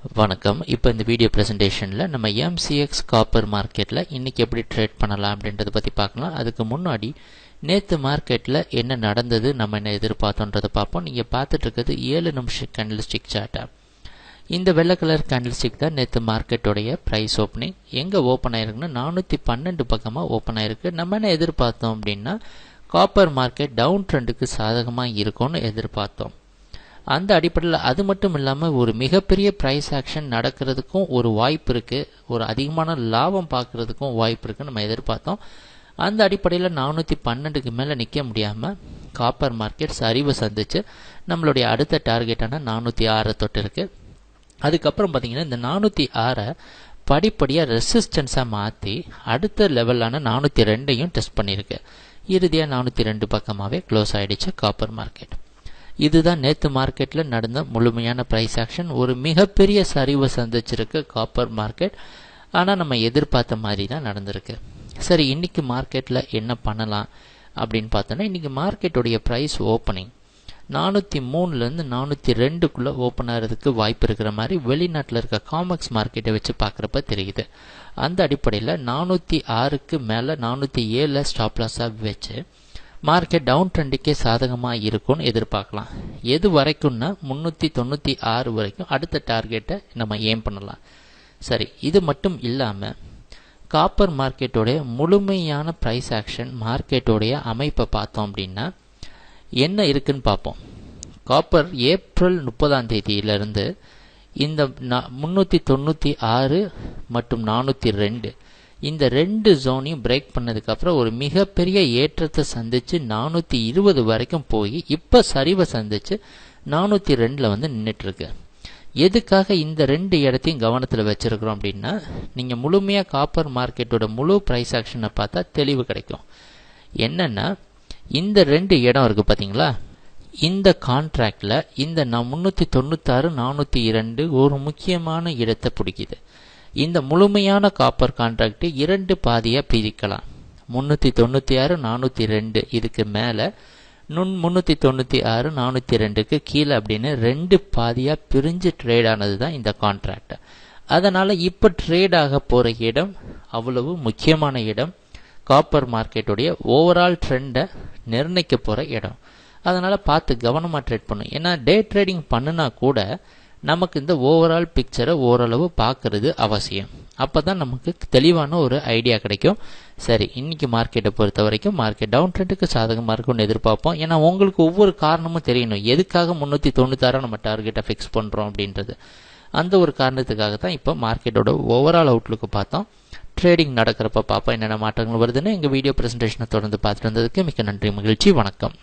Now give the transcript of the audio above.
வணக்கம். இப்போ இந்த வீடியோ பிரசன்டேஷனில் நம்ம MCX காப்பர் மார்க்கெட்டில் இன்றைக்கி எப்படி ட்ரேட் பண்ணலாம் அப்படின்றத பற்றி பார்க்கலாம். அதுக்கு முன்னாடி நேற்று மார்க்கெட்டில் என்ன நடந்தது, நம்ம என்ன எதிர்பார்த்தோன்றதை பார்ப்போம். நீங்கள் பார்த்துட்டு இருக்கிறது 7 நிமிஷம் கேண்டில்ஸ்டிக் சார்ட்டை. இந்த வெள்ளை கலர் கேண்டில்ஸ்டிக் தான் நேற்று மார்க்கெட்டோடைய ப்ரைஸ் ஓப்பனிங். எங்கே ஓப்பன் ஆயிருக்குன்னா 412 பக்கமாக ஓப்பன் ஆயிருக்கு. நம்ம என்ன எதிர்பார்த்தோம் அப்படின்னா காப்பர் மார்க்கெட் டவுன் ட்ரெண்டுக்கு சாதகமாக இருக்கும்னு எதிர்பார்த்தோம். அந்த அடிப்படையில் அது மட்டும் இல்லாமல் ஒரு மிகப்பெரிய ப்ரைஸ் ஆக்ஷன் நடக்கிறதுக்கும் ஒரு வாய்ப்பு இருக்குது, ஒரு அதிகமான லாபம் பார்க்குறதுக்கும் வாய்ப்பு இருக்குன்னு நம்ம எதிர்பார்த்தோம். அந்த அடிப்படையில் 412க்கு மேலே நிற்க முடியாமல் காப்பர் மார்க்கெட் சரிவை சந்திச்சு நம்மளுடைய அடுத்த டார்கெட்டான 406 தொட்டு இருக்கு. அதுக்கப்புறம் பார்த்தீங்கன்னா இந்த 406 படிப்படியாக ரெசிஸ்டன்ஸாக மாற்றி அடுத்த லெவலான 402ஐயும் டெஸ்ட் பண்ணியிருக்கு. இறுதியாக 402 பக்கமாகவே க்ளோஸ் ஆகிடுச்சு காப்பர் மார்க்கெட். இதுதான் நேற்று மார்க்கெட்டில் நடந்த முழுமையான ப்ரைஸ் ஆக்ஷன். ஒரு மிகப்பெரிய சரிவை சந்திச்சிருக்கு காப்பர் மார்க்கெட். ஆனால் நம்ம எதிர்பார்த்த மாதிரி தான் நடந்திருக்கு. சரி, இன்றைக்கி மார்க்கெட்டில் என்ன பண்ணலாம் அப்படின்னு பார்த்தோன்னா, இன்றைக்கி மார்க்கெட்டுடைய ப்ரைஸ் ஓப்பனிங் 403லேருந்து 402க்குள்ளே ஓப்பன் ஆகிறதுக்கு வாய்ப்பு இருக்கிற மாதிரி வெளிநாட்டில் இருக்க காமெக்ஸ் மார்க்கெட்டை வச்சு பார்க்குறப்ப தெரியுது. அந்த அடிப்படையில் 406க்கு மேலே 407 ஸ்டாப் லாஸாக வச்சு மார்க்கெட் டவுன் ட்ரெண்டுக்கே சாதகமாக இருக்கும்னு எதிர்பார்க்கலாம். எது வரைக்கும்னா 396 வரைக்கும் அடுத்த டார்கெட்டை நம்ம ஏம் பண்ணலாம். சரி, இது மட்டும் இல்லாமல் காப்பர் மார்க்கெட்டோடைய முழுமையான ப்ரைஸ் ஆக்ஷன் மார்க்கெட்டோடைய அமைப்பை பார்த்தோம் அப்படின்னா என்ன இருக்குன்னு பார்ப்போம். காப்பர் ஏப்ரல் 30ஆம் தேதியிலிருந்து இந்த 396 மற்றும் 402 இந்த ரெண்டு ஜோனையும் பிரேக் பண்ணதுக்கப்புறம் ஒரு மிகப்பெரிய ஏற்றத்தை சந்தித்து 420 வரைக்கும் போய் இப்போ சரிவை சந்தித்து 402 வந்து நின்றுட்டுருக்கு. எதுக்காக இந்த ரெண்டு இடத்தையும் கவனத்தில் வச்சுருக்கிறோம் அப்படின்னா, நீங்கள் முழுமையாக காப்பர் மார்க்கெட்டோட முழு ப்ரைஸ் ஆக்ஷனை பார்த்தா தெளிவு கிடைக்கும். என்னென்னா, இந்த ரெண்டு இடம் இருக்குது பார்த்தீங்களா, இந்த கான்ட்ராக்டில் இந்த 396 402 ஒரு முக்கியமான இடத்தை பிடிக்குது. இந்த முழுமையான காப்பர் கான்ட்ராக்ட் இரண்டு பாதியாக பிரிக்கலாம். 396 402 இதுக்கு மேலே 396 402க்கு கீழே அப்படின்னு ரெண்டு பாதியாக பிரிஞ்சு ட்ரேட் ஆனது தான் இந்த கான்ட்ராக்ட். அதனால் இப்போ ட்ரேட் ஆக போகிற இடம் அவ்வளவு முக்கியமான இடம், காப்பர் மார்க்கெட்டுடைய ஓவரால் ட்ரெண்டை நிர்ணயிக்க போகிற இடம். அதனால் பார்த்து கவனமாக ட்ரேட் பண்ணும். ஏன்னா டே ட்ரேடிங் பண்ணுனா கூட நமக்கு இந்த ஓவரால் பிக்சரை ஓரளவு பார்க்கறது அவசியம். அப்போ தான் நமக்கு தெளிவான ஒரு ஐடியா கிடைக்கும். சரி, இன்றைக்கி மார்க்கெட்டை பொறுத்த வரைக்கும் மார்க்கெட் டவுன் ட்ரெண்டுக்கு சாதகமாக இருக்கும்னு எதிர்பார்ப்போம். ஏன்னா உங்களுக்கு ஒவ்வொரு காரணமும் தெரியணும், எதுக்காக 396 நம்ம டார்கெட்டை ஃபிக்ஸ் பண்ணுறோம் அப்படின்றது. அந்த ஒரு காரணத்துக்காக தான் இப்போ மார்க்கெட்டோட ஓவரால் அவுட்லுக்கு பார்த்தோம். ட்ரேடிங் நடக்கிறப்ப பார்ப்போம் என்னென்ன மாற்றங்கள் வருதுன்னு. எங்கள் வீடியோ ப்ரெசன்டேஷனை தொடர்ந்து பார்த்துட்டு வந்ததுக்கு மிக்க நன்றி, மகிழ்ச்சி, வணக்கம்.